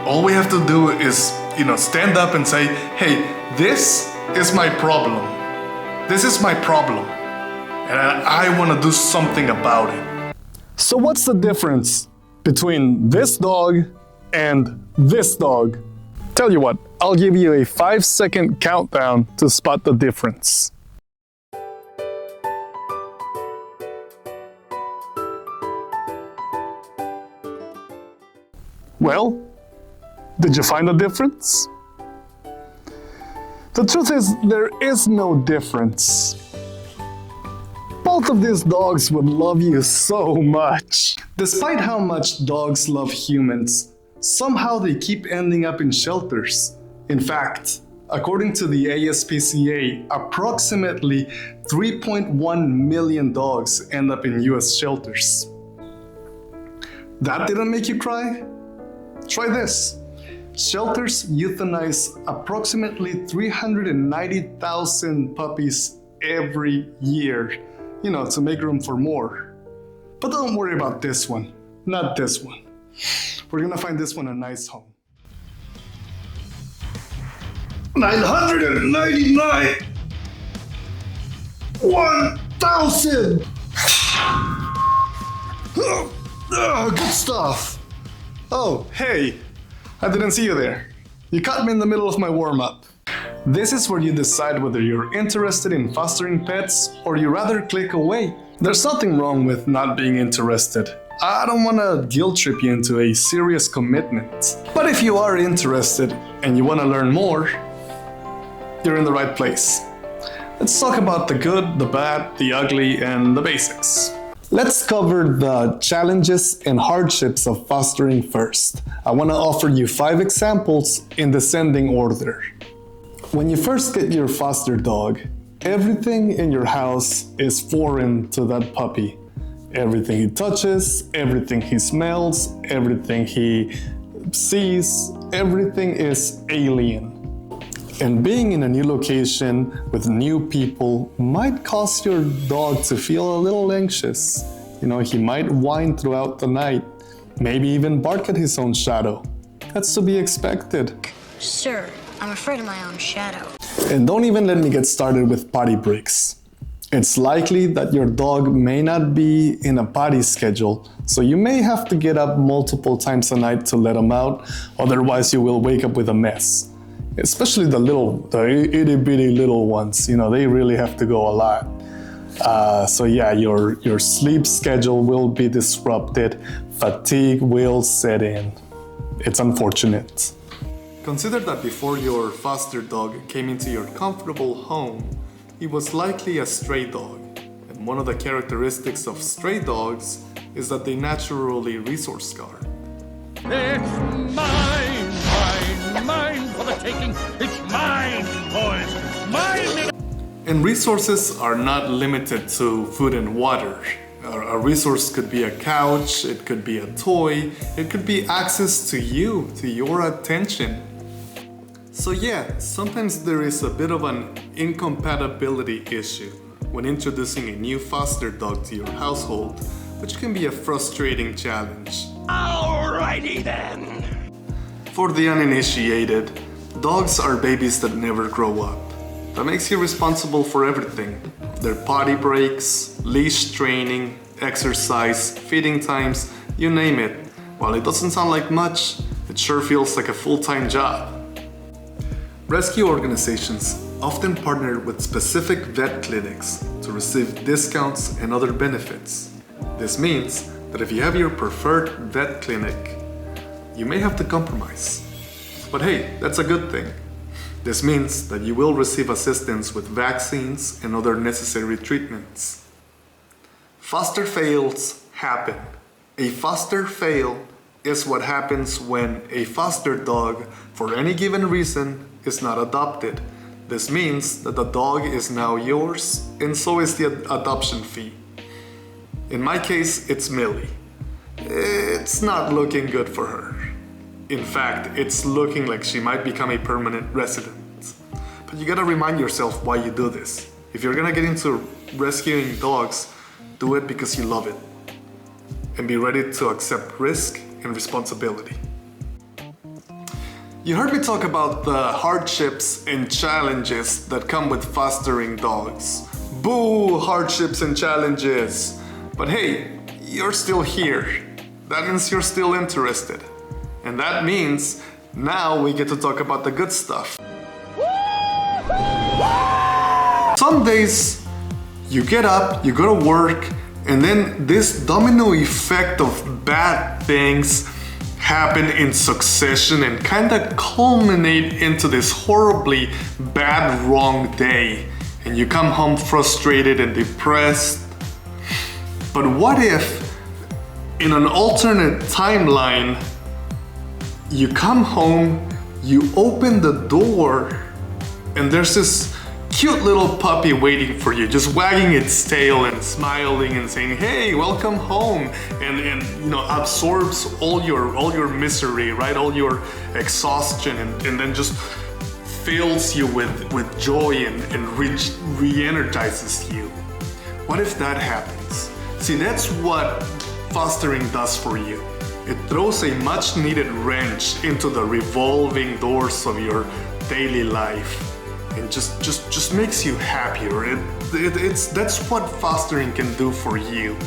All we have to do is, stand up and say, hey, this is my problem. This is my problem. And I want to do something about it. So what's the difference between this dog and this dog? Tell you what, I'll give you a 5-second countdown to spot the difference. Well, did you find a difference? The truth is, there is no difference. Both of these dogs would love you so much. Despite how much dogs love humans, somehow they keep ending up in shelters. In fact, according to the ASPCA, approximately 3.1 million dogs end up in US shelters. That didn't make you cry? Try this. Shelters euthanize approximately 390,000 puppies every year, to make room for more. But don't worry about this one, not this one. We're gonna find this one a nice home. 999! 1,000! Good stuff. Oh, hey, I didn't see you there. You caught me in the middle of my warm-up. This is where you decide whether you're interested in fostering pets or you rather click away. There's nothing wrong with not being interested. I don't want to guilt trip you into a serious commitment. But if you are interested and you want to learn more, you're in the right place. Let's talk about the good, the bad, the ugly, and the basics. Let's cover the challenges and hardships of fostering first. I want to offer you 5 examples in descending order. When you first get your foster dog, everything in your house is foreign to that puppy. Everything he touches, everything he smells, everything he sees, everything is alien. And being in a new location with new people might cause your dog to feel a little anxious. He might whine throughout the night, maybe even bark at his own shadow. That's to be expected. Sir, I'm afraid of my own shadow. And don't even let me get started with potty breaks. It's likely that your dog may not be in a potty schedule, so you may have to get up multiple times a night to let him out, otherwise you will wake up with a mess. Especially the itty bitty little ones, they really have to go a lot. So yeah, your sleep schedule will be disrupted, fatigue will set in. It's unfortunate. Consider that before your foster dog came into your comfortable home, he was likely a stray dog. And one of the characteristics of stray dogs is that they naturally resource scar. It's mine, mine for the taking. It's mine, boys, mine. And resources are not limited to food and water. A resource could be a couch, it could be a toy, it could be access to you, to your attention. So yeah, sometimes there is a bit of an incompatibility issue when introducing a new foster dog to your household, which can be a frustrating challenge. Alrighty then. For the uninitiated, dogs are babies that never grow up. That makes you responsible for everything. Their potty breaks, leash training, exercise, feeding times, you name it. While it doesn't sound like much, it sure feels like a full-time job. Rescue organizations often partner with specific vet clinics to receive discounts and other benefits. This means that if you have your preferred vet clinic, you may have to compromise. But hey, that's a good thing. This means that you will receive assistance with vaccines and other necessary treatments. Foster fails happen. A foster fail is what happens when a foster dog, for any given reason, is not adopted. This means that the dog is now yours, and so is the adoption fee. In my case, it's Millie. It's not looking good for her. In fact, it's looking like she might become a permanent resident. But you gotta remind yourself why you do this. If you're gonna get into rescuing dogs, do it because you love it. And be ready to accept risk and responsibility. You heard me talk about the hardships and challenges that come with fostering dogs. Boo, hardships and challenges. But hey, you're still here. That means you're still interested. And that means now we get to talk about the good stuff. Some days you get up, you go to work, and then this domino effect of bad things happen in succession and kind of culminate into this horribly bad, wrong day. And you come home frustrated and depressed. But what if, in an alternate timeline, you come home, you open the door, and there's this cute little puppy waiting for you, just wagging its tail and smiling and saying, "Hey, welcome home," and you know, absorbs all your misery, right? All your exhaustion, and then just fills you with joy and re-energizes you. What if that happens? See, that's what fostering does for you. It throws a much needed wrench into the revolving doors of your daily life. And just makes you happier. That's what fostering can do for you.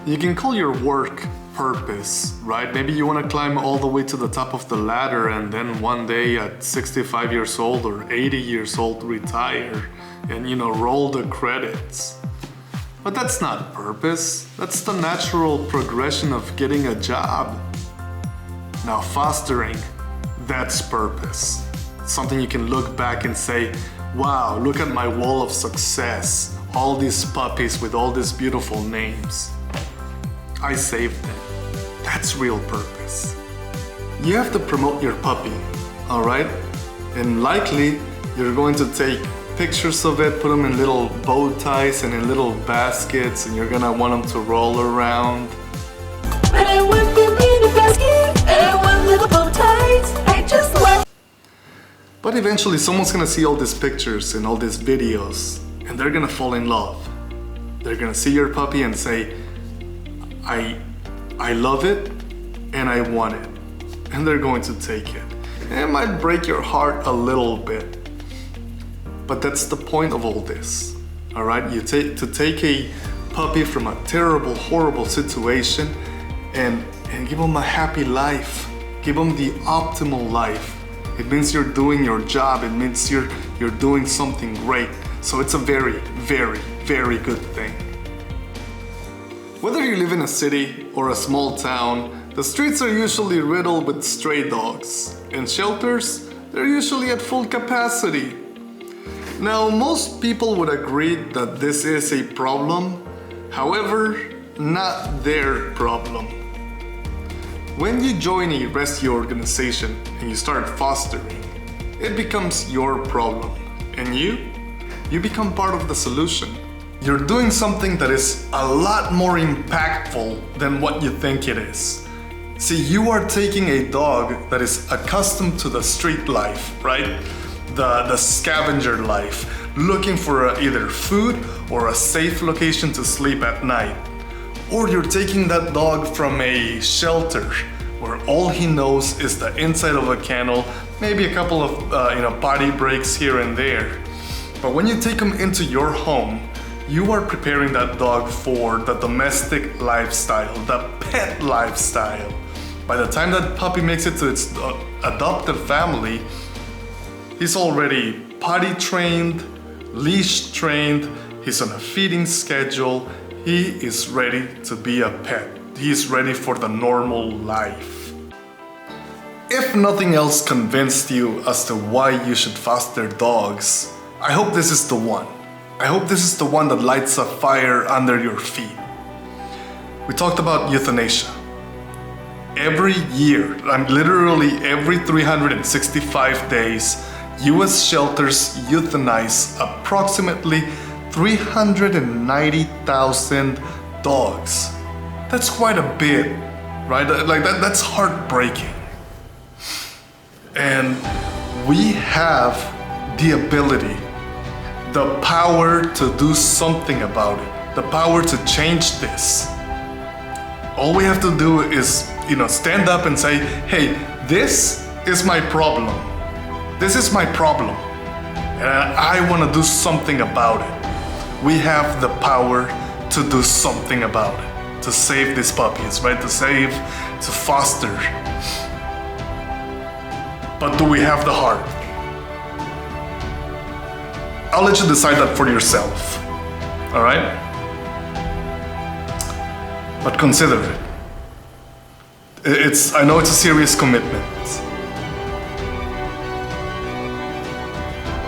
You can call your work purpose, right? Maybe you want to climb all the way to the top of the ladder and then one day at 65 years old or 80 years old retire and, you know, roll the credits. But that's not purpose. That's the natural progression of getting a job. Now fostering, that's purpose. Something you can look back and say, wow, look at my wall of success. All these puppies with all these beautiful names. I saved them. That's real purpose. You have to promote your puppy, all right? And likely you're going to take pictures of it, put them in little bow ties and in little baskets, and you're gonna want them to roll around. But I want them in a basket, and I want little bow ties. I just want. But eventually someone's gonna see all these pictures and all these videos and they're gonna fall in love. They're gonna see your puppy and say, I love it and I want it. And they're going to take it. And it might break your heart a little bit. But that's the point of all this. All right, you take a puppy from a terrible, horrible situation and give them a happy life. Give them the optimal life. It means you're doing your job. It means you're doing something great. So it's a very, very, very good thing. Whether you live in a city or a small town, the streets are usually riddled with stray dogs. And shelters, they're usually at full capacity. Now, most people would agree that this is a problem. However, not their problem. When you join a rescue organization and you start fostering, it becomes your problem. And you become part of the solution. You're doing something that is a lot more impactful than what you think it is. See, you are taking a dog that is accustomed to the street life, right? The scavenger life, looking for either food or a safe location to sleep at night. Or you're taking that dog from a shelter where all he knows is the inside of a kennel, maybe a couple of potty breaks here and there. But when you take him into your home, you are preparing that dog for the domestic lifestyle, the pet lifestyle. By the time that puppy makes it to its adoptive family, he's already potty trained, leash trained, he's on a feeding schedule. He is ready to be a pet. He is ready for the normal life. If nothing else convinced you as to why you should foster dogs, I hope this is the one. I hope this is the one that lights a fire under your feet. We talked about euthanasia. Every year, literally every 365 days, US shelters euthanize approximately 390,000 dogs. That's quite a bit, right? Like that's heartbreaking. And we have the ability, the power to do something about it, the power to change this. All we have to do is, stand up and say, hey, this is my problem. This is my problem. And I want to do something about it. We have the power to do something about it. To save these puppies, right? To foster. But do we have the heart? I'll let you decide that for yourself. All right? But consider it. I know it's a serious commitment.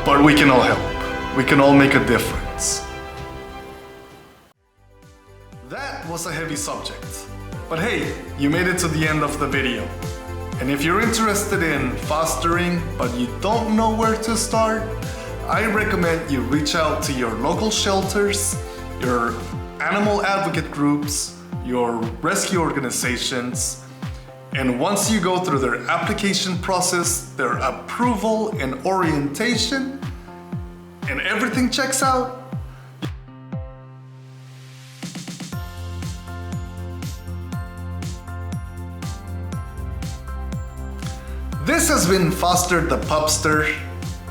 But we can all help. We can all make a difference. That was a heavy subject. But hey, you made it to the end of the video. And if you're interested in fostering, but you don't know where to start, I recommend you reach out to your local shelters, your animal advocate groups, your rescue organizations, and once you go through their application process, their approval and orientation, and everything checks out, this has been Foster the Pupster.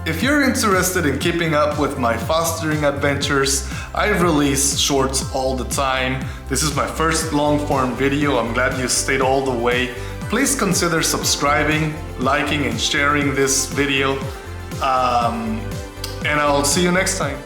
If you're interested in keeping up with my fostering adventures, I release shorts all the time. This is my first long-form video. I'm glad you stayed all the way. Please consider subscribing, liking, and sharing this video. And I'll see you next time.